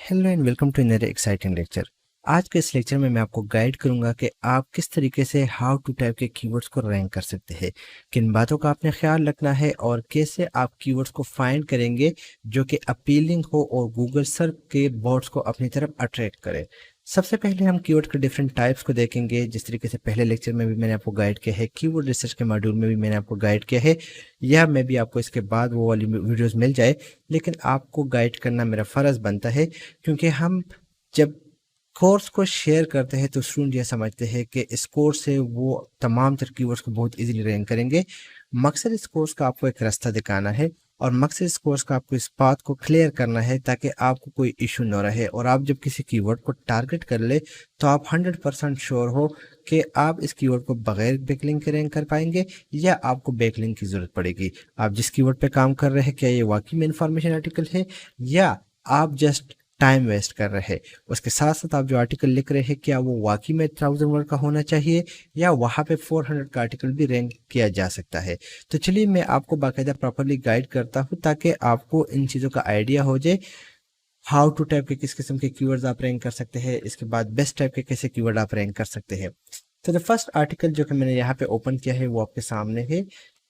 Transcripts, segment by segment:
Hello and welcome to another exciting lecture. आज के इस लेक्चर में मैं आपको गाइड करूंगा कि आप किस तरीके से हाउ टू टाइप के कीवर्ड्स को रैंक कर सकते हैं, किन बातों का आपने ख्याल रखना है और कैसे आप कीवर्ड्स को फाइंड करेंगे जो कि अपीलिंग हो और गूगल सर्च के बोर्ड्स को अपनी तरफ अट्रैक्ट करे। सबसे पहले हम कीवर्ड के डिफरेंट टाइप्स को देखेंगे, जिस तरीके से पहले लेक्चर में भी मैंने आपको गाइड किया है, कीवर्ड रिसर्च के मॉड्यूल में भी मैंने आपको गाइड किया है, या मैं भी आपको इसके बाद वो वाली वीडियोस मिल जाए, लेकिन आपको गाइड करना मेरा फ़र्ज़ बनता है क्योंकि हम जब कोर्स को शेयर करते हैं तो स्टूडेंट ये समझते हैं कि इस कोर्स से वो तमाम तर कीवर्ड्स को बहुत इजीली रैंक करेंगे। मकसद इस कोर्स का आपको एक रास्ता दिखाना है और मकसद इस कोर्स का आपको इस बात को क्लियर करना है ताकि आपको कोई इशू न रहे और आप जब किसी कीवर्ड को टारगेट कर ले तो आप 100% श्योर हो कि आप इस कीवर्ड को बगैर बैकलिंक के रैंक कर पाएंगे या आपको बैकलिंक की ज़रूरत पड़ेगी। आप जिस कीवर्ड पे काम कर रहे हैं क्या ये वाकई में इंफॉर्मेशन आर्टिकल है या आप जस्ट टाइम वेस्ट कर रहे हैं। उसके साथ साथ आप जो आर्टिकल लिख रहे हैं क्या वो वाकई में 1000 वर्ड का होना चाहिए या वहाँ पे 400 का आर्टिकल भी रैंक किया जा सकता है। तो चलिए मैं आपको बाकायदा प्रॉपरली गाइड करता हूँ ताकि आपको इन चीज़ों का आइडिया हो जाए। हाउ टू टाइप के किस किस्म के कीवर्ड्स आप रैंक कर सकते हैं, इसके बाद बेस्ट टाइप के कैसे कीवर्ड आप रैंक कर सकते हैं। तो द फर्स्ट आर्टिकल जो कि मैंने यहाँ पे ओपन किया है वो आपके सामने है,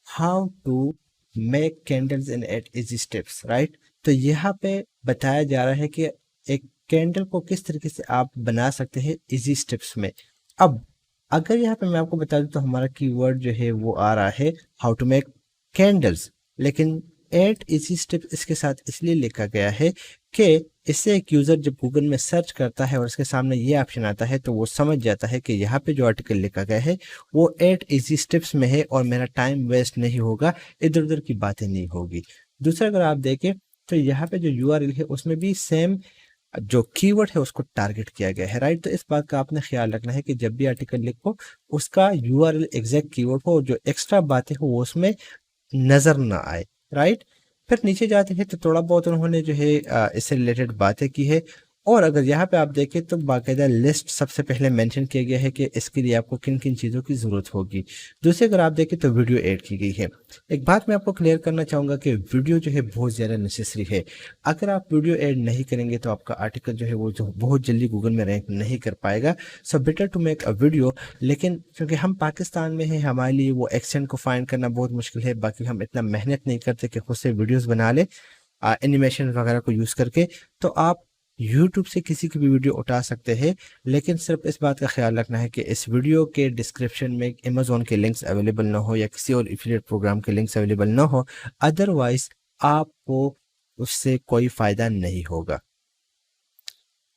how to make candles in 8 easy steps, right. तो यहाँ पे बताया जा रहा है कि एक कैंडल को किस तरीके से आप बना सकते हैं इजी स्टेप्स में। अब अगर यहाँ पे मैं आपको बता दूं तो हमारा कीवर्ड जो है वो आ रहा है हाउ टू मेक कैंडल्स, लेकिन 8 इजी स्टेप्स इसके साथ इसलिए लिखा गया है कि इससे एक यूज़र जब गूगल में सर्च करता है और उसके सामने ये ऑप्शन आता है तो वो समझ जाता है कि यहाँ पे जो आर्टिकल लिखा गया है वो 8 इजी स्टेप्स में है और मेरा टाइम वेस्ट नहीं होगा, इधर उधर की बातें नहीं होगी। दूसरा अगर आप देखें तो यहाँ पे जो यूआरएल है उसमें भी सेम जो कीवर्ड है उसको टारगेट किया गया है, राइट। तो इस बात का आपने ख्याल रखना है कि जब भी आर्टिकल लिखो उसका यूआरएल एग्जैक्ट कीवर्ड हो और जो एक्स्ट्रा बातें हो वो उसमें नजर ना आए, राइट। फिर नीचे जाते हैं तो थोड़ा बहुत उन्होंने जो है इससे रिलेटेड बातें की है और अगर यहाँ पे आप देखें तो बाकायदा लिस्ट सबसे पहले मेंशन किया गया है कि इसके लिए आपको किन किन चीज़ों की ज़रूरत होगी। दूसरे अगर आप देखें तो वीडियो ऐड की गई है। एक बात मैं आपको क्लियर करना चाहूँगा कि वीडियो जो है बहुत ज़्यादा नेसेसरी है। अगर आप वीडियो ऐड नहीं करेंगे तो आपका आर्टिकल जो है वो जो बहुत जल्दी गूगल में रैंक नहीं कर पाएगा। So better to make a video, लेकिन क्योंकि हम पाकिस्तान में हैं हमारे लिए वो एक्सेंट को फाइंड करना बहुत मुश्किल है, बाकी हम इतना मेहनत नहीं करते कि खुद से वीडियोस बना ले एनिमेशन वगैरह को यूज़ करके। तो आप यूट्यूब से किसी की भी वीडियो उठा सकते हैं, लेकिन सिर्फ इस बात का ख्याल रखना है कि इस वीडियो के डिस्क्रिप्शन में अमेज़ॉन के लिंक्स अवेलेबल ना हो या किसी और एफिलिएट प्रोग्राम के लिंक्स अवेलेबल ना हो, अदरवाइज आपको उससे कोई फ़ायदा नहीं होगा।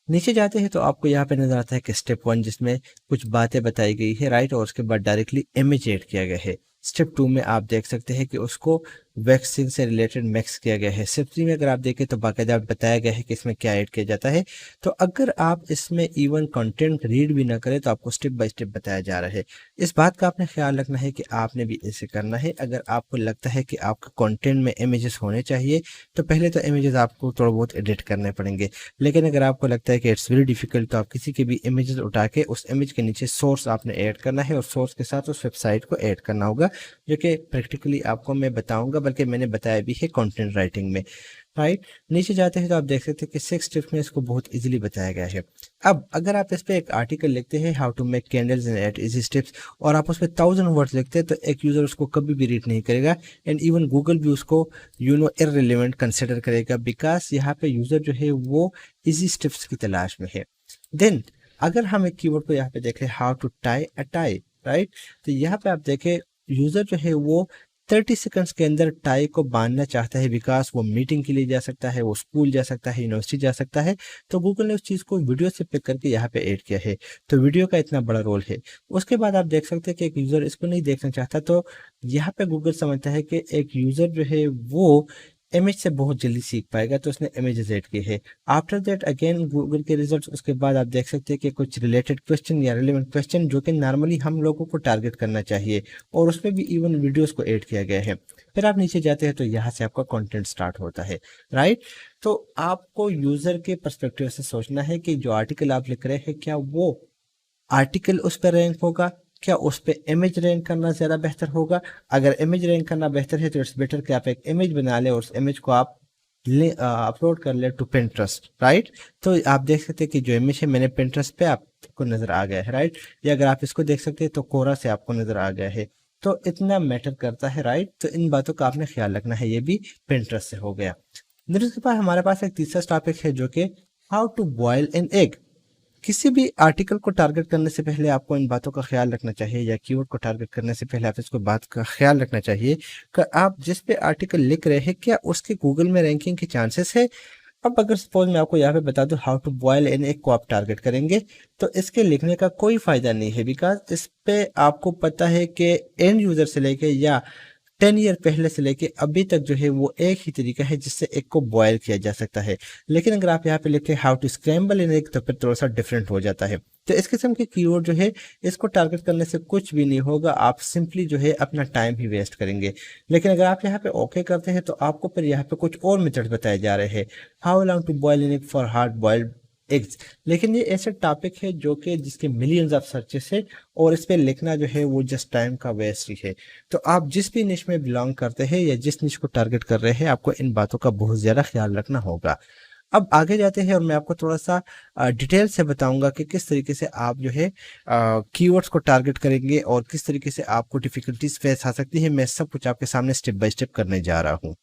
नीचे जाते हैं तो आपको यहाँ पे नजर आता है कि स्टेप 1 जिसमें कुछ बातें बताई गई है, राइट, और उसके बाद डायरेक्टली इमेज ऐड किया गया है। स्टेप 2 में आप देख सकते हैं कि उसको वैक्सीन से रिलेटेड मैक्स किया गया है। स्टेप 3 में अगर आप देखें तो बाकायदा बताया गया है कि इसमें क्या ऐड किया जाता है। तो अगर आप इसमें इवन कंटेंट रीड भी ना करें तो आपको स्टेप बाय स्टेप बताया जा रहा है। इस बात का आपने ख्याल रखना है कि आपने भी ऐसे करना है। अगर आपको लगता है कि आपका कंटेंट में इमेजेस होने चाहिए तो पहले तो इमेजेस आपको थोड़ा बहुत एडिट करने पड़ेंगे, लेकिन अगर आपको लगता है कि इट्स वेरी डिफिकल्ट तो आप किसी के भी इमेजेस उठा के उस इमेज के नीचे सोर्स आपने ऐड करना है और सोर्स के साथ उस वेबसाइट को ऐड करना होगा, जो कि प्रैक्टिकली आपको मैं बताऊंगा, बल्कि मैंने बताया भी है कंटेंट राइटिंग में, राइट। नीचे जाते हैं तो आप देख सकते हैं कि 6 टिप्स में इसको बहुत इजीली बताया गया है। अब अगर आप इस पे एक आर्टिकल लिखते हैं how to make candles in 8 easy steps और आप उस पर 1000 वर्ड्स लिखते हैं तो एक यूजर उसको कभी भी रीड नहीं करेगा एंड इवन गूगल भी उसको इररिलेवेंट कंसिडर करेगा, बिकॉज यहाँ पे यूजर जो है वो इजी स्टेप्स की तलाश में है। देन अगर हम एक कीवर्ड को यहाँ पे देखें how to tie a tie, right, तो यहाँ पे आप देखें यूजर जो है वो 30 सेकंड्स के अंदर टाई को बांधना चाहता है, बिकॉज वो मीटिंग के लिए जा सकता है, वो स्कूल जा सकता है, यूनिवर्सिटी जा सकता है। तो गूगल ने उस चीज़ को वीडियो से पिक करके यहाँ पे ऐड किया है, तो वीडियो का इतना बड़ा रोल है। उसके बाद आप देख सकते हैं कि एक यूज़र इसको नहीं देखना चाहता, तो यहाँ पे गूगल समझता है कि एक यूज़र जो है वो इमेज से बहुत जल्दी सीख पाएगा, तो उसने इमेजेस ऐड किए हैं। आफ्टर दैट अगेन गूगल के रिजल्ट्स, उसके बाद आप देख सकते हैं कि कुछ रिलेटेड क्वेश्चन या रिलेवेंट क्वेश्चन जो कि नॉर्मली हम लोगों को टारगेट करना चाहिए और उसमें भी इवन वीडियोस को ऐड किया गया है। फिर आप नीचे जाते हैं तो यहाँ से आपका कंटेंट स्टार्ट होता है, राइट। तो आपको यूजर के पर्सपेक्टिव से सोचना है कि जो आर्टिकल आप लिख रहे हैं क्या वो आर्टिकल उस पर रैंक होगा, क्या उस पर इमेज रैंक करना ज़्यादा बेहतर होगा। अगर इमेज रैंक करना बेहतर है तो इट्स बेटर कि आप एक इमेज बना लें और उस इमेज को आप अपलोड कर ले टू पिंटरेस्ट, राइट। तो आप देख सकते हैं कि जो इमेज है मैंने पिंटरेस्ट पे आपको नजर आ गया है, राइट। या अगर आप इसको देख सकते हैं तो कोरा से आपको नजर आ गया है। तो इतना मैटर करता है, राइट। तो इन बातों का आपने ख्याल रखना है। ये भी पिंटरेस्ट से हो गया। फिर उसके बाद हमारे पास एक तीसरा टॉपिक है जो कि how to boil an egg. किसी भी आर्टिकल को टारगेट करने से पहले आपको इन बातों का ख्याल रखना चाहिए, या कीवर्ड को टारगेट करने से पहले आप इसको बात का ख्याल रखना चाहिए कि आप जिस पे आर्टिकल लिख रहे हैं क्या उसके गूगल में रैंकिंग के चांसेस है। अब अगर सपोज मैं आपको यहाँ पे बता दूं how to boil an egg को आप टारगेट करेंगे तो इसके लिखने का कोई फायदा नहीं है, बिकॉज इस पे आपको पता है कि एंड यूजर से लेके या 10 ईयर पहले से लेके अभी तक जो है वो एक ही तरीका है जिससे एग को बॉयल किया जा सकता है। लेकिन अगर आप यहाँ पे लिखे how to scramble an egg तो फिर थोड़ा सा डिफरेंट हो जाता है। तो इस किस्म के कीवर्ड जो है इसको टारगेट करने से कुछ भी नहीं होगा, आप सिंपली जो है अपना टाइम ही वेस्ट करेंगे। लेकिन अगर आप यहाँ पे ओके करते हैं तो आपको फिर यहाँ पे कुछ और मेथड बताए जा रहे हैं। How long to boil an egg for hard boiled eggs. लेकिन ये ऐसे टॉपिक है जो कि जिसके मिलियंस ऑफ सर्चेस है और इस पे लिखना जो है वो जस्ट टाइम का वेस्ट ही है। तो आप जिस भी निश में बिलोंग करते हैं या जिस निश को टारगेट कर रहे हैं आपको इन बातों का बहुत ज़्यादा ख्याल रखना होगा। अब आगे जाते हैं और मैं आपको थोड़ा सा डिटेल से बताऊंगा कि किस तरीके से आप जो है कीवर्ड्स को टारगेट करेंगे और किस तरीके से आपको डिफिकल्टीज फेस आ सकती है। मैं सब कुछ आपके सामने स्टेप बाय स्टेप करने जा रहा हूँ।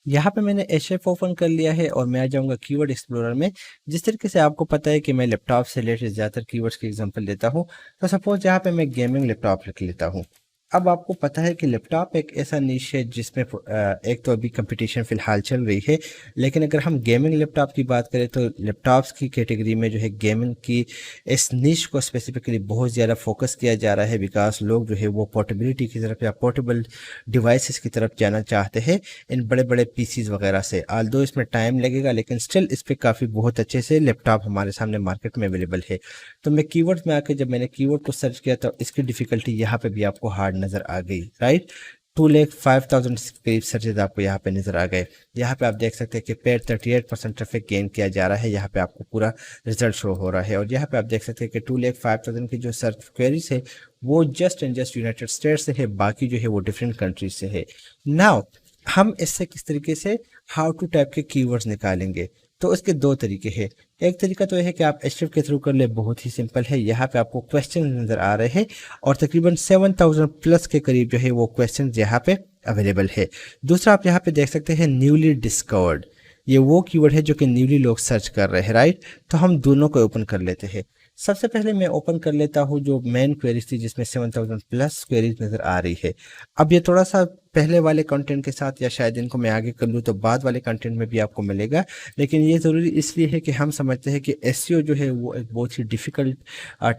यहाँ पे मैंने एचएफ ओपन कर लिया है और मैं आ जाऊंगा कीवर्ड एक्सप्लोरर में। जिस तरीके से आपको पता है कि मैं लैपटॉप से रिलेटेड ज़्यादातर कीवर्ड्स की एग्जांपल लेता हूँ, तो सपोज यहाँ पे मैं गेमिंग लैपटॉप लिख लेता हूँ। अब आपको पता है कि लैपटॉप एक ऐसा निश है जिसमें एक तो अभी कंपटीशन फिलहाल चल रही है, लेकिन अगर हम गेमिंग लैपटॉप की बात करें तो लैपटॉप्स की कैटेगरी में जो है गेमिंग की इस निश को स्पेसिफिकली बहुत ज़्यादा फोकस किया जा रहा है, बिकॉज लोग जो है वो पोर्टेबिलिटी की तरफ या पोर्टेबल डिवाइसेस की तरफ जाना चाहते हैं इन बड़े बड़े पीसीज वगैरह से। आल्दो इसमें टाइम लगेगा लेकिन स्टिल इस पर काफ़ी बहुत अच्छे से लैपटॉप हमारे सामने मार्केट में अवेलेबल है। तो मैं कीवर्ड्स में आके जब मैंने कीवर्ड को सर्च किया तो इसकी डिफिकल्टी यहाँ पे भी आपको हार्ड नज़र आ गई, राइट। 2,05,000 करीब सर्चेज आपको यहाँ पे नजर आ गए। यहाँ पे आप देख सकते हैं कि पेड 38% ट्रैफिक गेन किया जा रहा है। यहाँ पे आपको पूरा रिजल्ट शो हो रहा है और यहाँ पे आप देख सकते हैं कि 2,05,000 की जो सर्च क्वेरीज है वो just and just United states से है, बाकी जो है वो डिफरेंट कंट्रीज से है। नाउ हम इससे किस तरीके से हाउ टू टाइप के कीवर्ड्स निकालेंगे, तो इसके दो तरीके हैं। एक तरीका तो यह है कि आप एचटीएफ के थ्रू कर ले, बहुत ही सिंपल है। यहाँ पे आपको क्वेश्चन नजर आ रहे हैं और तकरीबन 7,000 प्लस के करीब जो है वो क्वेश्चन यहाँ पे अवेलेबल है। दूसरा आप यहाँ पे देख सकते हैं न्यूली डिस्कवर्ड, ये वो कीवर्ड है जो कि न्यूली लोग सर्च कर रहे हैं, राइट। तो हम दोनों को ओपन कर लेते हैं। सबसे पहले मैं ओपन कर लेता हूँ जो मेन क्वेरीज थी जिसमें 7,000 प्लस क्वेरीज नजर आ रही है। अब ये थोड़ा सा पहले वाले कंटेंट के साथ या शायद इनको मैं आगे कर लूँ तो बाद वाले कंटेंट में भी आपको मिलेगा, लेकिन ये ज़रूरी इसलिए है कि हम समझते हैं कि एसईओ जो है वो एक बहुत ही डिफ़िकल्ट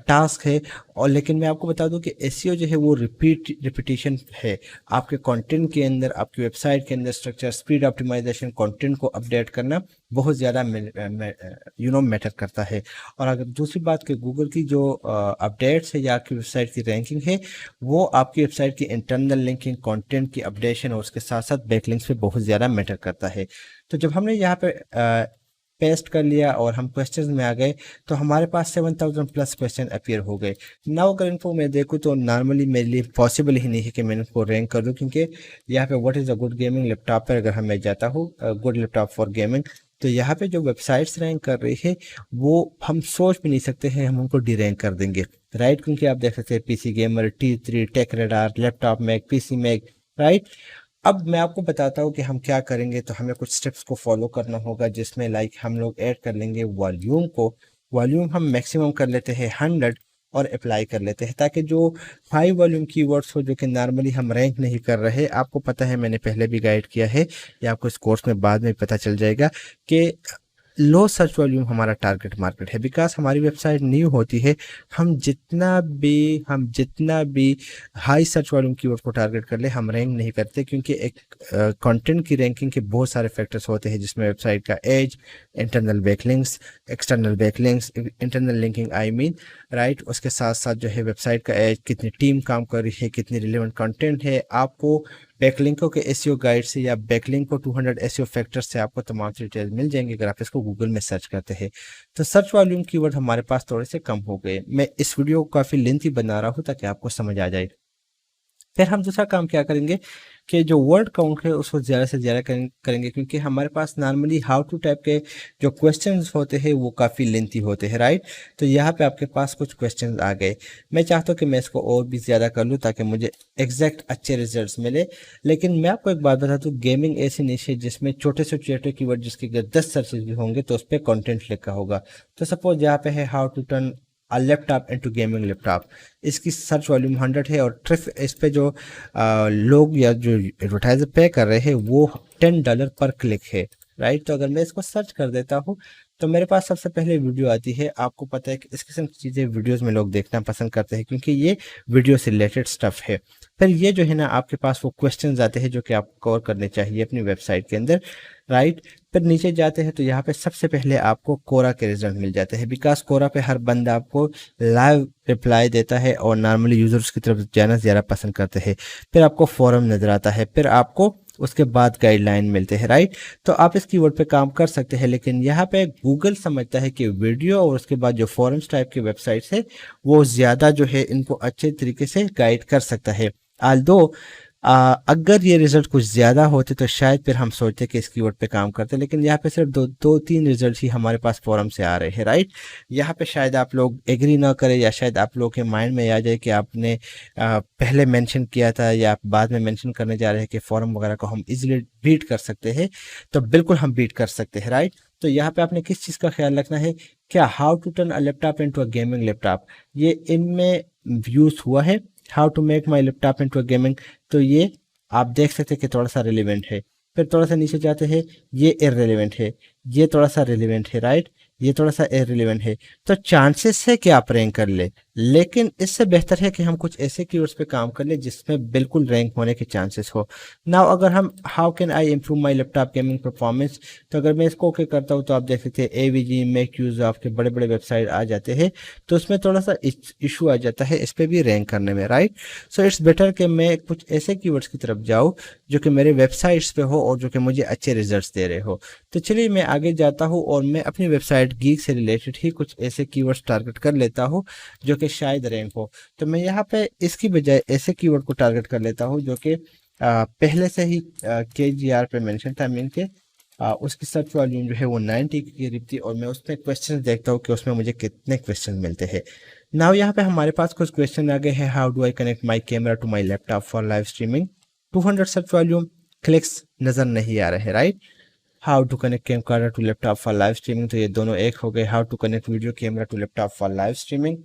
टास्क है। और लेकिन मैं आपको बता दूं कि एसईओ जो है वो रिपीटिशन है आपके कंटेंट के अंदर, आपकी वेबसाइट के अंदर स्ट्रक्चर, स्पीड ऑप्टिमाइजेशन, कंटेंट को अपडेट करना बहुत ज़्यादा मैटर करता है। और अगर दूसरी बात कि गूगल की जो अपडेट्स है या आपकी वेबसाइट की रैंकिंग है वो आपकी वेबसाइट की इंटरनल लिंकिंग, कंटेंट की अपडेशन और उसके साथ साथ बैकलिंक्स पे बहुत ज़्यादा मैटर करता है। तो जब हमने यहाँ पे पेस्ट कर लिया और हम क्वेश्चंस में आ गए तो हमारे पास 7,000 प्लस क्वेश्चन अपीयर हो गए। नाउ अगर इनको मैं देखूँ तो नॉर्मली मेरे लिए पॉसिबल ही नहीं है कि मैं इनको रैंक कर दूँ, क्योंकि यहाँ पे what is a good gaming laptop पर अगर मैं जाता हूँ गुड लैपटॉप फॉर गेमिंग, तो यहाँ पे जो वेबसाइट्स रैंक कर रही है वो हम सोच भी नहीं सकते हैं हम उनको डी रैंक कर देंगे, राइट। क्योंकि आप देख सकते हैं PC Gamer, T3, Tech Radar, Laptop Mag, PC Mag, right. अब मैं आपको बताता हूँ कि हम क्या करेंगे। तो हमें कुछ स्टेप्स को फॉलो करना होगा जिसमें लाइक हम लोग ऐड कर लेंगे वॉल्यूम को। वॉल्यूम हम मैक्सिमम कर लेते हैं 100 और अप्लाई कर लेते हैं ताकि जो हाई वॉल्यूम कीवर्ड्स हो जो कि नॉर्मली हम रैंक नहीं कर रहे, आपको पता है मैंने पहले भी गाइड किया है या आपको इस कोर्स में बाद में पता चल जाएगा कि लो सर्च वॉल्यूम हमारा टारगेट मार्केट है। बिकॉज हमारी वेबसाइट न्यू होती है, हम जितना भी हाई सर्च वॉल्यूम कीवर्ड को टारगेट कर ले हम रैंक नहीं करते, क्योंकि एक कंटेंट की रैंकिंग के बहुत सारे फैक्टर्स होते हैं जिसमें वेबसाइट का age, internal backlinks, external backlinks, internal linking I mean, right. उसके साथ साथ जो है वेबसाइट का एज, कितनी टीम काम कर रही है, कितनी रिलेवेंट कंटेंट है। आपको बैकलिंकों के एसईओ गाइड से या बैकलिंक को 200 एसईओ फैक्टर्स से आपको तमाम डिटेल मिल जाएंगे अगर आप इसको गूगल में सर्च करते हैं। तो सर्च वॉल्यूम कीवर्ड हमारे पास थोड़े से कम हो गए। मैं इस वीडियो को काफ़ी लेंथी बना रहा हूँ ताकि आपको समझ आ जाए। फिर हम दूसरा काम क्या करेंगे कि जो वर्ड काउंट है उसको ज़्यादा से ज़्यादा करेंगे, क्योंकि हमारे पास नॉर्मली हाउ टू टाइप के जो क्वेश्चंस होते हैं वो काफ़ी लेंथी होते हैं, राइट। तो यहाँ पे आपके पास कुछ क्वेश्चंस आ गए। मैं चाहता हूँ कि मैं इसको और भी ज़्यादा कर लूँ ताकि मुझे एग्जैक्ट अच्छे रिजल्ट्स मिले। लेकिन मैं आपको एक बात बता दूँ, गेमिंग ऐसी निश है जिसमें छोटे से छोटे कीवर्ड जिसके अगर 10 सर्चेज भी होंगे तो उस पर कॉन्टेंट लिखा होगा। तो सपोज यहाँ पे है how to turn laptop into gaming laptop, इसकी सर्च वॉल्यूम 100 है और ट्रिफ इस पे जो लोग या जो एडवर्टाइजर पे कर रहे हैं वो $10 पर क्लिक है, राइट। तो अगर मैं इसको सर्च कर देता हूँ तो मेरे पास सबसे पहले वीडियो आती है। आपको पता है कि इस किस्म की चीज़ें वीडियोस में लोग देखना पसंद करते हैं क्योंकि ये वीडियो से रिलेटेड स्टफ है। फिर ये जो है ना आपके पास वो क्वेश्चंस आते हैं जो कि आप कवर करने चाहिए अपनी वेबसाइट के अंदर, राइट। फिर नीचे जाते हैं तो यहाँ पे सबसे पहले आपको कोरा के रिजल्ट मिल जाते हैं, बिकॉज कोरा पे हर बंदा आपको लाइव रिप्लाई देता है और नॉर्मली यूजर्स की तरफ जाना ज़्यादा पसंद करते हैं। फिर आपको फोरम नज़र आता है, फिर आपको उसके बाद गाइडलाइन मिलते हैं, राइट। तो आप इस कीवर्ड पे काम कर सकते हैं, लेकिन यहाँ पे गूगल समझता है कि वीडियो और उसके बाद जो फोरम्स टाइप की वेबसाइट्स है वो ज़्यादा जो है इनको अच्छे तरीके से गाइड कर सकता है। आल्दो अगर ये रिजल्ट कुछ ज़्यादा होते तो शायद फिर हम सोचते कि इस कीवर्ड पे काम करते, लेकिन यहाँ पे सिर्फ दो तीन रिजल्ट ही हमारे पास फोरम से आ रहे हैं, राइट। यहाँ पे शायद आप लोग एग्री ना करें या शायद आप लोगों के माइंड में आ जाए कि आपने पहले मेंशन किया था या आप बाद में मेंशन करने जा रहे हैं कि फोरम वगैरह को हम इजीली बीट कर सकते हैं। तो बिल्कुल हम बीट कर सकते हैं, राइट। तो यहाँ पे आपने किस चीज़ का ख्याल रखना है, क्या how to turn a laptop into a gaming laptop ये इनमें यूज हुआ है। How to make my laptop into a gaming, तो ये आप देख सकते हैं कि थोड़ा सा रिलेवेंट है। फिर थोड़ा सा नीचे जाते हैं, ये इररिलेवेंट है, ये थोड़ा सा रिलेवेंट है, राइट, ये थोड़ा सा इररिलेवेंट है। तो चांसेस है कि आप रैंक कर ले, लेकिन इससे बेहतर है कि हम कुछ ऐसे कीवर्ड्स पे काम कर ले जिसमें बिल्कुल रैंक होने के चांसेस हो। नाउ अगर हम how can I improve my laptop gaming performance, तो अगर मैं इसको ओके करता हूँ तो आप देख सकते हैं एवीजी मेक यूज ऑफ के बड़े बड़े वेबसाइट आ जाते हैं। तो उसमें थोड़ा सा इशू आ जाता है इस पर भी रैंक करने में, राइट। सो इट्स बेटर कि मैं कुछ ऐसे कीवर्ड्स की तरफ जाऊँ जो कि मेरे वेबसाइट्स पे हो और जो कि मुझे अच्छे रिजल्ट्स दे रहे हो। तो चलिए मैं आगे जाता हूँ और मैं अपनी वेबसाइट गीक से रिलेटेड ही कुछ ऐसे कीवर्ड्स टारगेट कर लेता हूँ जो कि शायद रैंक हो। तो मैं यहाँ पे इसकी बजाय ऐसे कीवर्ड को टारगेट कर लेता हूँ जो कि पहले से ही KGR पे मेंशन था, मीन के उसकी सर्च वॉल्यूम जो है वो 90 के करीब थी और मैं उसमें क्वेश्चन देखता हूँ कि उसमें मुझे कितने क्वेश्चन मिलते हैं। नाउ यहाँ पे हमारे पास कुछ क्वेश्चन आ गए हैं। How do I connect my camera to my laptop for live streaming, 200 search volume, clicks नज़र नहीं आ रहे, right. How to connect camera to laptop for live streaming, तो ये दोनों एक हो गए। How to connect video camera to laptop for live streaming,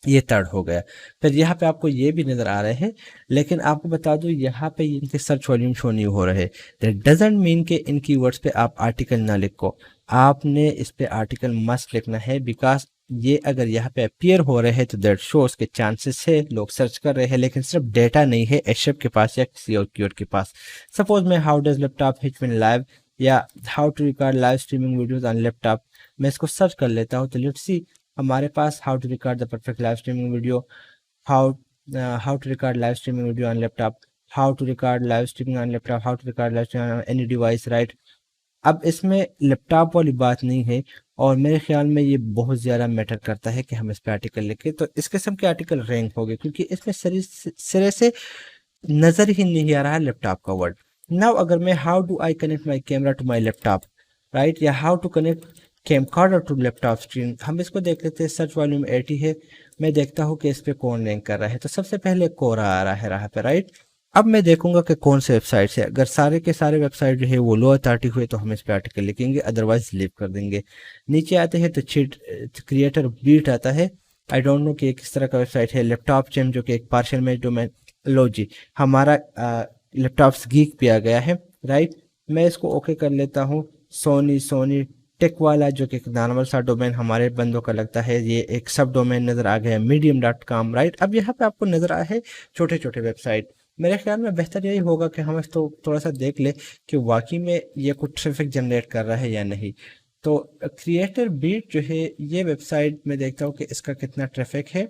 ये थर्ड हो गया। फिर यहाँ पे आपको ये भी नज़र आ रहे हैं, लेकिन आपको बता दूं यहाँ पे इनके सर्च वॉल्यूम शो नहीं हो रहे। दैट डजंट मीन के इन कीवर्ड्स पे आप आर्टिकल ना लिखो, आपने इस पे आर्टिकल मस्ट लिखना है, बिकॉज ये अगर यहाँ पे अपीयर हो रहे हैं तो दैट शोज के चांसेस है लोग सर्च कर रहे हैं, लेकिन सिर्फ डेटा नहीं है एशप के पास या किसी और कीवर्ड के पास। सपोज मैं how does laptop hit when live या how to record live streaming videos on laptop, मैं इसको सर्च कर लेता हूँ। तो लेट्स सी हमारे पास how to record the perfect live streaming video, how how to record live streaming video on laptop, how to record live streaming on laptop, how to record live streaming on any device, right. अब इसमें laptop वाली बात नहीं है और मेरे ख्याल में ये बहुत ज़्यादा मैटर करता है कि हम इस पे आर्टिकल लिखें। तो इस किस्म के आर्टिकल रैंक हो गए क्योंकि इसमें सिरे से नज़र ही नहीं आ रहा है लैपटॉप का वर्ड। नाउ अगर मैं how do I connect my camera to my laptop, right, या how to connect camcorder to laptop screen, हम इसको देख लेते हैं। सर्च वॉल्यूम 80 है, मैं देखता हूँ कि इस पे कौन रैंक कर रहा है। तो सबसे पहले कोरा आ रहा है राह पे, राइट। अब मैं देखूंगा कि कौन से वेबसाइट है। अगर सारे के सारे वेबसाइट जो है वो लो अथॉरिटी हुए तो हम इस पे आर्टिकल लिखेंगे, अदरवाइज लीव कर देंगे। नीचे आते हैं तो चीट क्रिएटर बीट आता है। आई डोंट नो कि ये किस तरह का वेबसाइट है। लैपटॉप चैम जो कि एक पार्शियल में डोमेन, लो जी हमारा लैपटॉप्स गीक पे आ गया है, राइट। मैं इसको ओके कर लेता हूँ। सोनी टेक वाला जो कि एक नॉर्मल सा डोमेन हमारे बंदों का लगता है, ये एक सब डोमेन नज़र आ गया medium.com, राइट। अब यहाँ पे आपको नज़र आए हैं छोटे छोटे वेबसाइट। मेरे ख्याल में बेहतर यही होगा कि हम इसको थोड़ा सा देख ले कि वाकई में ये कुछ ट्रैफिक जनरेट कर रहा है या नहीं। तो क्रिएटर बीट जो है ये वेबसाइट में देखता हूँ कि इसका कितना ट्रैफिक है।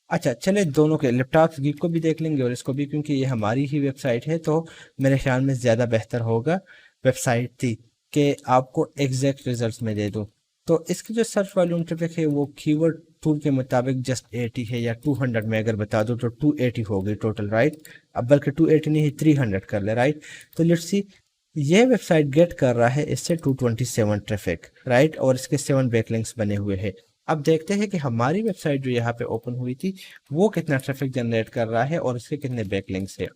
अच्छा चले दोनों के लैपटॉप गीक को भी देख लेंगे और इसको भी, क्योंकि ये हमारी ही वेबसाइट है तो मेरे ख्याल में ज़्यादा बेहतर होगा वेबसाइट थी कि आपको एग्जैक्ट रिजल्ट्स में दे दूँ। तो इसकी जो सर्च वॉल्यूम ट्रैफिक है वो कीवर्ड टूल के मुताबिक जस्ट 80 है, या 200 में अगर बता दो तो 280 हो गई टोटल, राइट। अब बल्कि 280 नहीं, 300 कर ले, राइट। तो लेट्स सी, ये वेबसाइट गेट कर रहा है इससे 227 ट्रैफिक, राइट, और इसके 7 बैकलिंक्स बने हुए हैं। अब देखते हैं कि हमारी वेबसाइट जो यहाँ पे ओपन हुई थी वो कितना ट्रैफिक जनरेट कर रहा है और इसके कितने बैकलिंक्स है।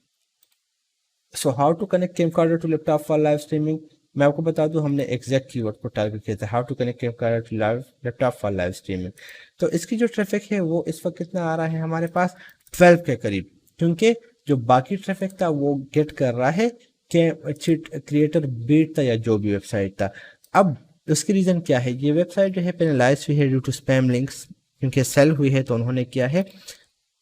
So how to connect camcorder to laptop for live streaming. मैं आपको बता दूं, हमने एग्जैक्ट कीवर्ड को टारगेट किया था, how to connect camcorder to live laptop for live streaming. तो इसकी जो ट्रैफिक है वो इस वक्त कितना आ रहा है हमारे पास, 12 के करीब, क्योंकि जो बाकी ट्रैफिक था वो गेट कर रहा है क्रिएटर बीट था या जो भी वेबसाइट था। अब उसकी रीजन क्या है, ये वेबसाइट जो है पेनलाइज हुई है ड्यू टू स्पैम लिंक्स, क्योंकि सेल हुई है तो उन्होंने किया है।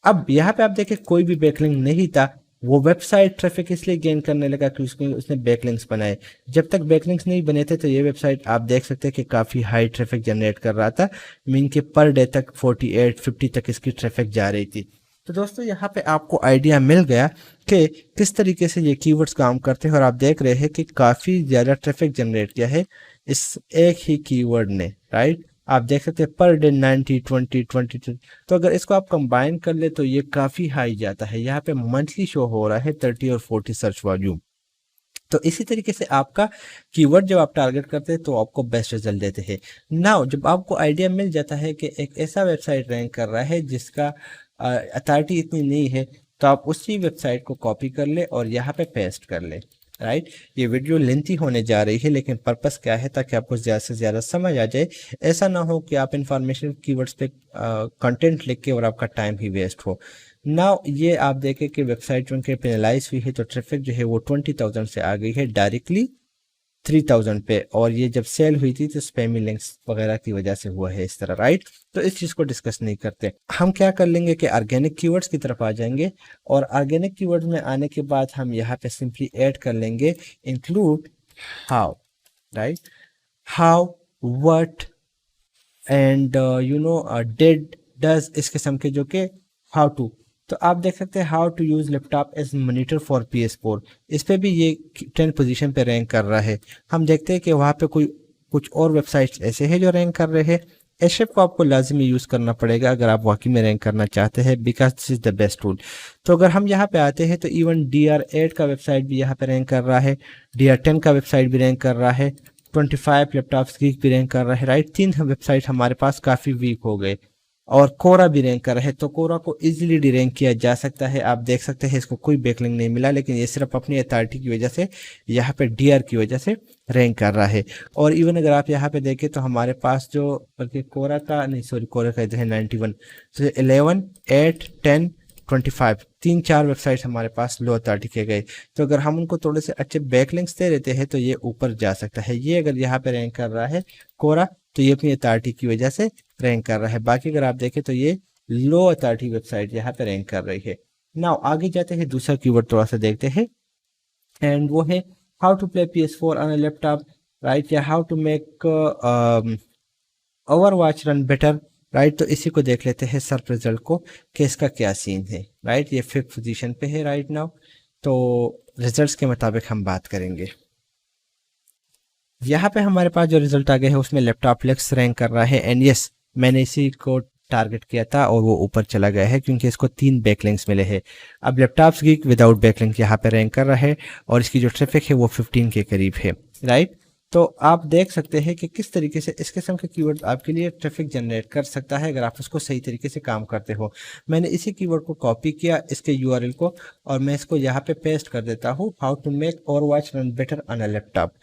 अब यहाँ पे आप देखें कोई भी बैकलिंक नहीं था, वो वेबसाइट ट्रैफिक इसलिए गेन करने लगा कि उसने बैकलिंक्स बनाए। जब तक बैकलिंक्स नहीं बने थे तो ये वेबसाइट आप देख सकते हैं कि काफ़ी हाई ट्रैफिक जनरेट कर रहा था, मीन के पर डे तक 48-50 तक इसकी ट्रैफिक जा रही थी। तो दोस्तों यहाँ पे आपको आइडिया मिल गया कि किस तरीके से ये कीवर्ड्स काम करते हैं, और आप देख रहे हैं कि काफ़ी ज़्यादा ट्रैफिक जनरेट किया है इस एक ही कीवर्ड ने, राइट। आप देख सकते हैं पर डे 90, 20, तो अगर इसको आप कंबाइन कर ले तो ये काफ़ी हाई जाता है। यहाँ पे मंथली शो हो रहा है 30 और 40 सर्च वॉल्यूम। तो इसी तरीके से आपका कीवर्ड जब आप टारगेट करते हैं तो आपको बेस्ट रिजल्ट देते हैं। नाउ जब आपको आइडिया मिल जाता है कि एक ऐसा वेबसाइट रैंक कर रहा है जिसका अथॉरिटी इतनी नहीं है, तो आप उसी वेबसाइट को कॉपी कर ले और यहाँ पे पेस्ट कर ले, राइट। ये वीडियो लेंथी होने जा रही है, लेकिन पर्पस क्या है, ताकि आपको ज़्यादा से ज़्यादा समझ आ जाए। ऐसा ना हो कि आप इंफॉर्मेशन कीवर्ड्स पे कंटेंट लिख के और आपका टाइम ही वेस्ट हो। नाउ ये आप देखें कि वेबसाइट जो उनके पेनलाइज हुई है तो ट्रैफिक जो है वो 20,000 से आ गई है डायरेक्टली 3000 पे, और ये जब सेल हुई थी तो स्पैमी लिंक्स वगैरह की वजह से हुआ है इस तरह, राइट। तो इस चीज़ को डिस्कस नहीं करते, हम क्या कर लेंगे कि ऑर्गेनिक कीवर्ड्स की तरफ आ जाएंगे, और ऑर्गेनिक कीवर्ड्स में आने के बाद हम यहाँ पे सिंपली ऐड कर लेंगे include how, right, how, what and did, does, इस किस्म के, जो कि हाउ टू। तो आप देख सकते हैं how to use laptop as monitor for PS4, इस पे भी ये 10 पोजीशन पे रैंक कर रहा है। हम देखते हैं कि वहाँ पे कुछ और वेबसाइट्स ऐसे हैं जो रैंक कर रहे हैं। एशेप को आपको लाजमी यूज़ करना पड़ेगा अगर आप वाकई में रैंक करना चाहते हैं, because this is the best tool. तो अगर हम यहाँ पे आते हैं तो इवन DR8 का वेबसाइट भी यहाँ पे रैंक कर रहा है, DR10 का वेबसाइट भी रैंक कर रहा है, 25 लैपटॉप्स गीक भी रैंक कर रहा है, राइट। 3 वेबसाइट हमारे पास काफ़ी वीक हो गए, और कोरा भी रैंक कर रहा है। तो कोरा को इजीली डिरैंक किया जा सकता है। आप देख सकते हैं इसको कोई बैकलिंक नहीं मिला, लेकिन ये सिर्फ अपनी अथॉरिटी की वजह से, यहाँ पे DR की वजह से रैंक कर रहा है। और इवन अगर आप यहाँ पे देखें तो हमारे पास जो, बल्कि कोरा का नहीं, सॉरी, कोरा का जो है 91, तो 11, 8, 10, 25, 3-4 वेबसाइट हमारे पास लो अथॉरिटी के गए। तो अगर हम उनको थोड़े से अच्छे बैकलिंक्स दे देते हैं तो ये ऊपर जा सकता है। ये अगर यहाँ पे रैंक कर रहा है कोरा, तो ये अपनी अथॉरिटी की वजह से रैंक कर रहा है। बाकी अगर आप देखें तो ये लो अथॉरिटी वेबसाइट यहाँ पे रैंक कर रही है। नाउ आगे जाते हैं, दूसरा कीवर्ड थोड़ा सा देखते हैं, एंड वो है how to play PS4 on a laptop, right, या how to make Overwatch run better, right. तो इसी को देख लेते हैं सर्च रिजल्ट को कि इसका क्या सीन है, राइट। ये 5th पोजीशन पे है राइट नाउ। तो रिजल्ट्स के मुताबिक हम बात करेंगे। यहाँ पे हमारे पास जो रिजल्ट आ गए हैं उसमें लैपटॉप फ्लेक्स रैंक कर रहा है, एंड यस, मैंने इसी को टारगेट किया था और वो ऊपर चला गया है क्योंकि इसको 3 बैकलिंक्स मिले हैं। अब लैपटॉप्स गीक विदाउट बैकलिंक यहाँ पे रैंक कर रहा है, और इसकी जो ट्रैफिक है वो 15 के करीब है, राइट। तो आप देख सकते हैं कि किस तरीके से इस किस्म के कीवर्ड आपके लिए ट्रैफिक जनरेट कर सकता है अगर आप उसको सही तरीके से काम करते हो। मैंने इसी कीवर्ड को कॉपी किया, इसके URL को, और मैं इसको यहाँ पे पेस्ट कर देता हूँ, how to make Overwatch run better on a laptop.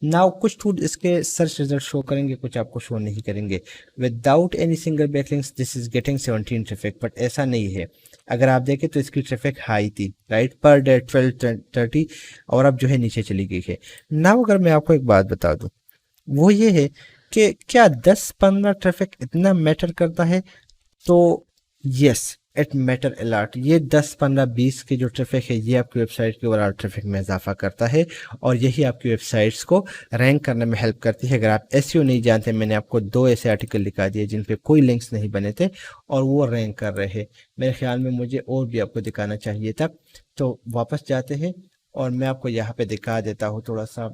Now कुछ टूल इसके सर्च रिजल्ट शो करेंगे, कुछ आपको शो नहीं करेंगे। Without any single backlinks this is getting 17 traffic, but ऐसा नहीं है। अगर आप देखें तो इसकी ट्रैफिक हाई थी, राइट, पर डे 12-30, और अब जो है नीचे चली गई है। नाउ अगर मैं आपको एक बात बता दूं, वो ये है कि क्या 10-15 ट्रैफिक इतना मैटर करता है? तो यस, इट मैटर अलॉट। ये 10-15-20 की जो ट्रैफिक है ये आपकी वेबसाइट के ओवरऑल ट्रैफिक में इजाफा करता है, और यही आपकी वेबसाइट्स को रैंक करने में हेल्प करती है। अगर आप SEO नहीं जानते, मैंने आपको 2 ऐसे आर्टिकल दिखा दिए जिन पे कोई लिंक्स नहीं बने थे और वो रैंक कर रहे हैं। मेरे ख्याल में मुझे और भी आपको दिखाना चाहिए था। तो वापस जाते हैं और मैं आपको यहाँ पे दिखा देता हूँ थोड़ा सा,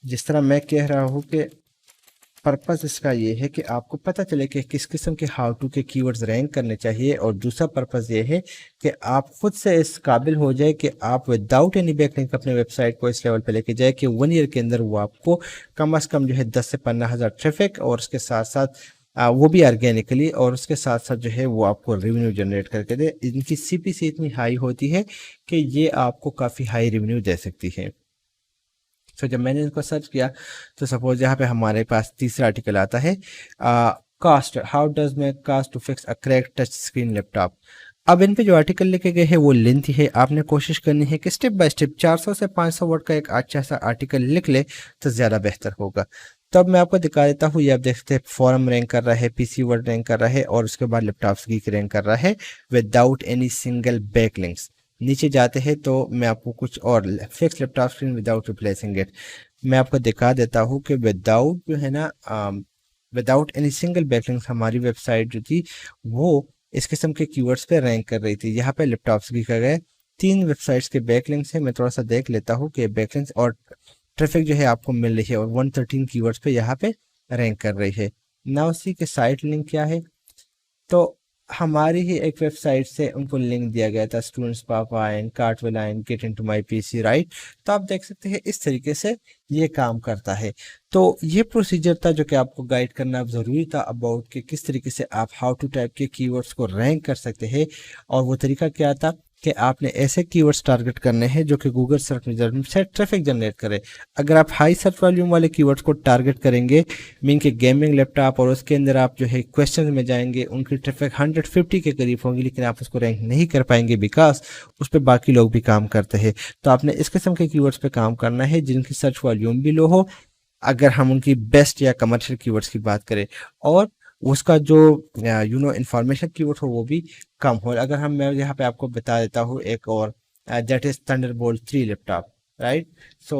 जिस तरह मैं कह रहा हूँ कि पर्पस इसका ये है कि आपको पता चले कि किस किस्म के हाउ टू के कीवर्ड्स रैंक करने चाहिए, और दूसरा पर्पस ये है कि आप खुद से इस काबिल हो जाए कि आप विदाउट एनी बैकलिंक अपने वेबसाइट को इस लेवल पे लेके जाए कि 1 ईयर के अंदर वो आपको कम से कम जो है 10 से 15 हज़ार ट्रैफिक, और उसके साथ साथ वो भी ऑर्गेनिकली, और उसके साथ साथ जो है वो आपको रेवेन्यू जनरेट करके दे। इनकी CPC इतनी हाई होती है कि ये आपको काफ़ी हाई रेवेन्यू दे सकती है। तो जब मैंने इनको सर्च किया तो सपोज यहाँ पे हमारे पास तीसरा आर्टिकल आता है, cost, how does make cost to fix a cracked touch screen laptop. अब इन पे जो आर्टिकल लिखे गए हैं वो लेंथी है, आपने कोशिश करनी है कि स्टेप बाय स्टेप 400 से 500 वर्ड का एक अच्छा सा आर्टिकल लिख ले तो ज़्यादा बेहतर होगा। तो अब मैं आपको दिखा देता हूँ, ये आप देख सकते हैं फोरम रैंक कर रहा है, PC वर्ड रैंक कर रहा है, और उसके बाद लैपटॉप्स गीक रैंक कर रहा है विदाउट एनी सिंगल बैकलिंक्स। नीचे जाते हैं तो मैं आपको कुछ और, fix laptop screen without replacing it, मैं आपको दिखा देता हूँ कि विदाउट जो है ना, विदाउट एनी सिंगल बैकलिंक्स हमारी वेबसाइट जो थी वो इस किस्म के कीवर्ड्स पे रैंक कर रही थी। यहाँ पे लैपटॉप्स की कर गए 3 वेबसाइट्स के बैकलिंक्स हैं, मैं थोड़ा सा देख लेता हूँ कि बैकलिंक्स और ट्रैफिक जो है आपको मिल रही है, और 113 कीवर्ड्स पे यहाँ पे रैंक कर रही है ना। उसी के साइट लिंक क्या है, तो हमारी ही एक वेबसाइट से उनको लिंक दिया गया था, स्टूडेंट्स पापा एंड कार्ट विल आइन get into my PC, right. तो आप देख सकते हैं इस तरीके से ये काम करता है। तो ये प्रोसीजर था जो कि आपको गाइड करना ज़रूरी था अबाउट कि किस तरीके से आप हाउ टू टाइप के कीवर्ड्स को रैंक कर सकते हैं। और वो तरीका क्या था कि आपने ऐसे कीवर्ड्स टारगेट करने हैं जो कि गूगल सर्च रिजल्ट से ट्रैफिक जनरेट करे। अगर आप हाई सर्च वॉल्यूम वाले कीवर्ड्स को टारगेट करेंगे, मीन के गेमिंग लैपटॉप, और उसके अंदर आप जो है क्वेश्चन में जाएंगे, उनकी ट्रैफिक 150 के करीब होंगी, लेकिन आप उसको रैंक नहीं कर पाएंगे बिकॉज उस पर बाकी लोग भी काम करते हैं। तो आपने इस किस्म के कीवर्ड्स पे काम करना है जिनकी सर्च वॉल्यूम भी लो हो, अगर हम उनकी बेस्ट या कमर्शियल कीवर्ड्स की बात करें, और उसका जो इंफॉर्मेशन कीवर्ड हो वो भी कम हो। अगर हम, मैं यहाँ पे आपको बता देता हूँ एक और, that is Thunderbolt 3 laptop, right. So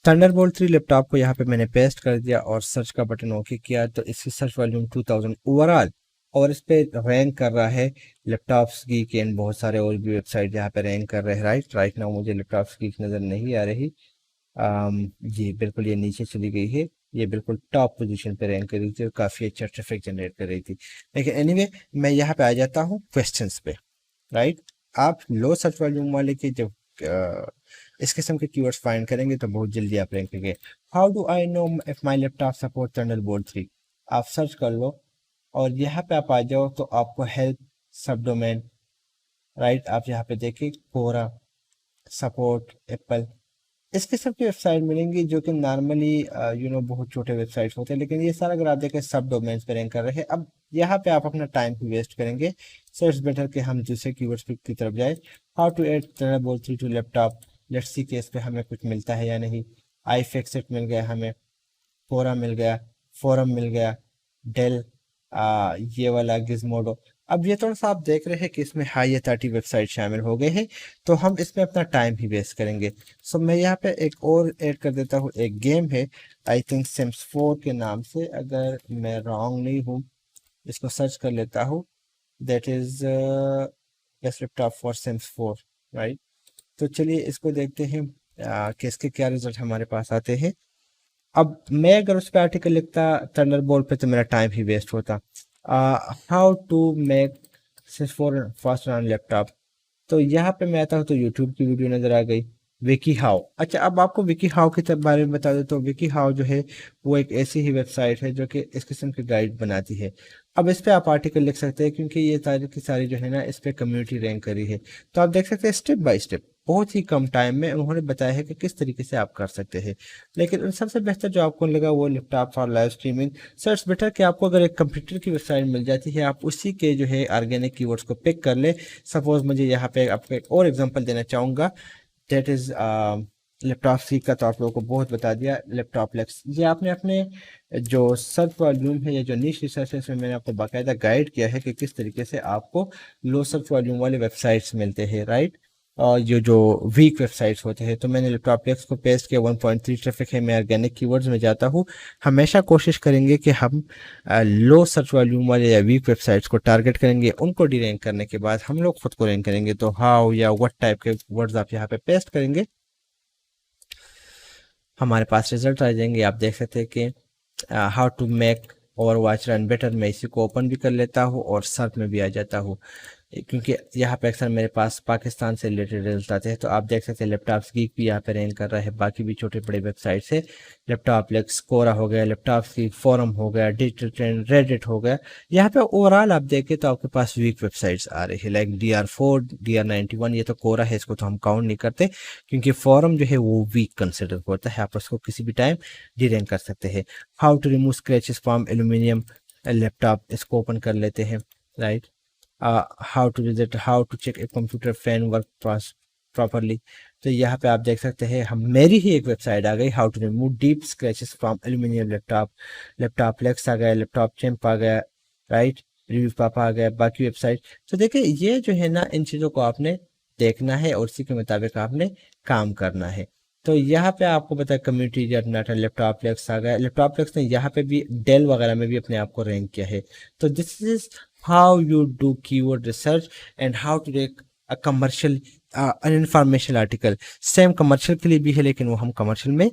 Thunderbolt 3 laptop को यहाँ पे मैंने पेस्ट कर दिया और सर्च का बटन ओके किया, तो इसकी सर्च वॉल्यूम 2000 ओवरऑल, और इस पे रैंक कर रहा है लैपटॉप्स गीक एंड बहुत सारे और भी वेबसाइट यहाँ पे रैंक कर रहे हैं, राइट नाउ मुझे लैपटॉप्स गीक नज़र नहीं आ रही। ये बिल्कुल, ये नीचे चली गई है, ये बिल्कुल टॉप पोजीशन पे रैंक कर रही थी और काफ़ी अच्छा ट्रैफिक जनरेट कर रही थी। लेकिन एनीवे मैं यहाँ पे आ जाता हूँ क्वेश्चंस पे, राइट। आप लो सर्च वॉल्यूम वाले के जब इस किस्म के कीवर्ड्स फाइंड करेंगे तो बहुत जल्दी आप रैंक करेंगे। How do I know if my laptop support Thunderbolt 3, आप सर्च कर लो और यहाँ पे आप आ जाओ तो आपको हेल्प सब डोमेन, राइट, आप यहाँ पे देखिए कोरा सपोर्ट एप्पल, इस किस्म की वेबसाइट मिलेंगी जो कि नॉर्मली बहुत छोटे वेबसाइट्स होते हैं, लेकिन ये सारा अगर आप देखें सब डोमेन्स पे रैंक कर रहे हैं। अब यहाँ पे आप अपना टाइम भी वेस्ट करेंगे, सो इट्स बेटर कि हम दूसरे कीवर्ड्स की तरफ जाए। How to add Thunderbolt 3 to laptop, let's see case पे हमें कुछ मिलता है या नहीं। आई फिक्सिट मिल गया हमें, कोरा मिल गया, फोरम मिल गया, डेल, ये वाला गिज़मोडो। अब ये थोड़ा सा आप देख रहे हैं कि इसमें हाई अथॉरिटी वेबसाइट शामिल हो गए हैं, तो हम इसमें अपना टाइम भी वेस्ट करेंगे। सो मैं यहाँ पे एक और ऐड कर देता हूँ, एक गेम है आई थिंक सिम्स 4 के नाम से, अगर मैं रॉन्ग नहीं हूँ, इसको सर्च कर लेता हूँ, that is best laptop for Sims 4, right. तो चलिए इसको देखते हैं कि इसके क्या रिजल्ट हमारे पास आते हैं। अब मैं अगर उस पर आर्टिकल लिखता थंडरबोल्ट पे तो मेरा टाइम ही वेस्ट होता। How to make for fast on laptop, तो यहाँ पे मैं आता हूँ तो यूट्यूब की वीडियो नज़र आ गई। विकी हाउ, अच्छा अब आपको विकी हाउ के बारे में बता दो, तो विकी हाउ जो है वो एक ऐसी ही वेबसाइट है जो कि इस किस्म की गाइड बनाती है। अब इस पे आप आर्टिकल लिख सकते हैं क्योंकि ये सारी की सारी जो है ना इस पे कम्युनिटी रैंक करी है। तो आप देख सकते हैं स्टेप बाय स्टेप बहुत ही कम टाइम में उन्होंने बताया है कि किस तरीके से आप कर सकते हैं। लेकिन उन सबसे बेहतर जो आपको लगा वो लैपटॉप और live streaming, so it's better कि आपको अगर एक कंप्यूटर की वेबसाइट मिल जाती है आप उसी के जो है ऑर्गेनिक कीवर्ड्स को पिक कर ले। सपोज मुझे यहाँ पे आपको एक और एग्जांपल देना चाहूँगा, दैट इज़ लैपटॉप सी का, तो आप लोगों को बहुत बता दिया। लैपटॉप लेक्स, ये आपने अपने जो सर्च वॉल्यूम है या जो नीश रिसर्च है इसमें मैंने आपको बाकायदा गाइड किया है कि किस तरीके से आपको लो सर्च वॉल्यूम वाले वेबसाइट्स मिलते हैं, राइट। और ये जो वीक वेबसाइट्स होते हैं, तो मैंने लैपटॉप लेक्स को पेस्ट किया, 1.3 ट्रैफिक है, मैं ऑर्गेनिक कीवर्ड्स में जाता हूँ। हमेशा कोशिश करेंगे कि हम लो सर्च वॉल्यूम वाले या वीक वेबसाइट्स को टारगेट करेंगे, उनको डी रैंक करने के बाद हम लोग खुद को रैंक करेंगे। तो हाउ या व्हाट टाइप के वर्ड्स आप यहाँ पे पेस्ट करेंगे हमारे पास रिजल्ट आ जाएंगे। आप देख सकते हैं कि how to make Overwatch run better, मैं इसी को ओपन भी कर लेता हूँ और सर्च में भी आ जाता हूँ, क्योंकि यहाँ पे अक्सर मेरे पास पाकिस्तान से रिलेटेड रिजल्ट आते हैं। तो आप देख सकते हैं लैपटॉप्स गीक भी यहाँ पे रैंक कर रहा है, बाकी भी छोटे बड़े वेबसाइट से। लैपटॉप लेक्स, कोरा हो गया, लैपटॉप की फोरम हो गया, डिजिटल ट्रेंड, रेडिट हो गया। यहाँ पे ओवरऑल आप देखें तो आपके पास वीक वेबसाइट्स आ रही है, लाइक DR4, DR91। ये तो कोरा है, इसको तो हम काउंट नहीं करते, क्योंकि फोरम जो है वो वीक कंसिडर होता है, आप उसको किसी भी टाइम डी रैंक कर सकते हैं। How to remove scratches from aluminium laptop, इसको ओपन कर लेते हैं, right. How to visit, how to check a computer fan work properly. तो यहाँ पे आप देख सकते हैं, हम मेरी ही एक वेबसाइट आ गई, how to remove deep scratches from aluminium laptop. Laptop lakes आ गया, लैपटॉप चैंप आ गया, राइट, रिव्यू पापा आ गया, बाकी वेबसाइट। तो देखिए ये जो है ना, इन चीज़ों को आपने देखना है और इसी के मुताबिक आपने काम करना है। तो यहाँ पे आपको पता है कम्युनिटी जनरेटर, लैपटॉप लेक्स आ गया। लैपटॉप लेक्स ने यहाँ पे भी डेल वगैरह में भी अपने आप को रैंक किया है। तो this is how you do keyword research and how to rank a commercial an information article. Same commercial के लिए भी है, लेकिन वो हम कमर्शियल में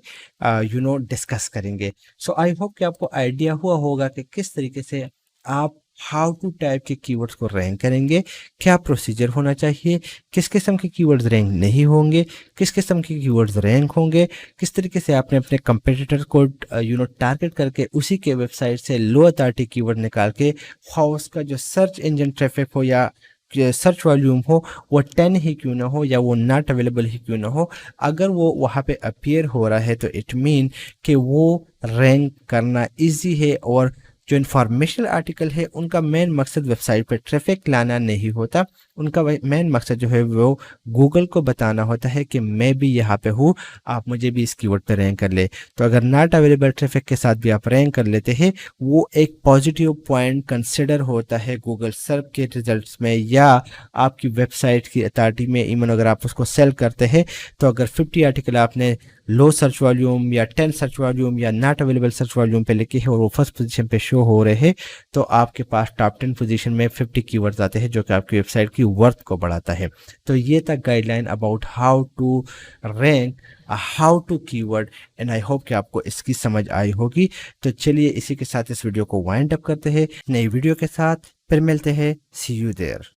डिस्कस करेंगे। सो आई होप कि आपको आइडिया हुआ होगा कि किस तरीके से आप हाउ टू टाइप के कीवर्ड्स को रैंक करेंगे, क्या प्रोसीजर होना चाहिए, किस किस्म के कीवर्ड्स रैंक नहीं होंगे, किस किस्म के कीवर्ड्स रैंक होंगे, किस तरीके से आपने अपने कंपेटिटर को टारगेट करके उसी के वेबसाइट से लो अथॉरिटी कीवर्ड निकाल के हाउ उसका जो सर्च इंजन ट्रैफिक हो या सर्च वॉल्यूम हो वो 10 ही क्यों ना हो या वो नॉट अवेलेबल ही क्यों ना हो, अगर वो वहाँ पे अपीयर हो रहा है तो इट मीन कि वो रैंक करना इजी है। और जो इन्फॉर्मेशनल आर्टिकल है उनका मेन मकसद वेबसाइट पर ट्रैफिक लाना नहीं होता, उनका मेन मकसद जो है वो गूगल को बताना होता है कि मैं भी यहाँ पे हूँ, आप मुझे भी इस कीवर्ड पे रैंक कर ले। तो अगर नॉट अवेलेबल ट्रैफिक के साथ भी आप रैंक कर लेते हैं, वो एक पॉजिटिव पॉइंट कंसिडर होता है गूगल सर्च के रिजल्ट्स में या आपकी वेबसाइट की अथॉरिटी में। इवन अगर आप उसको सेल करते हैं तो अगर 50 आर्टिकल आपने लो सर्च वॉल्यूम या 10 सर्च वॉल्यूम या नॉट अवेलेबल सर्च वॉल्यूम पे लिखे हैं और वो फर्स्ट पोजीशन पे शो हो रहे हैं, तो आपके पास टॉप 10 पोजीशन में 50 कीवर्ड्स आते हैं, जो कि आपकी वेबसाइट की वर्थ को बढ़ाता है। तो ये था guideline about how to rank how to keyword and I hope कि आपको इसकी समझ आई होगी। तो चलिए इसी के साथ इस वीडियो को वाइंड अप करते हैं, नई वीडियो के साथ फिर मिलते हैं। सी यू देयर।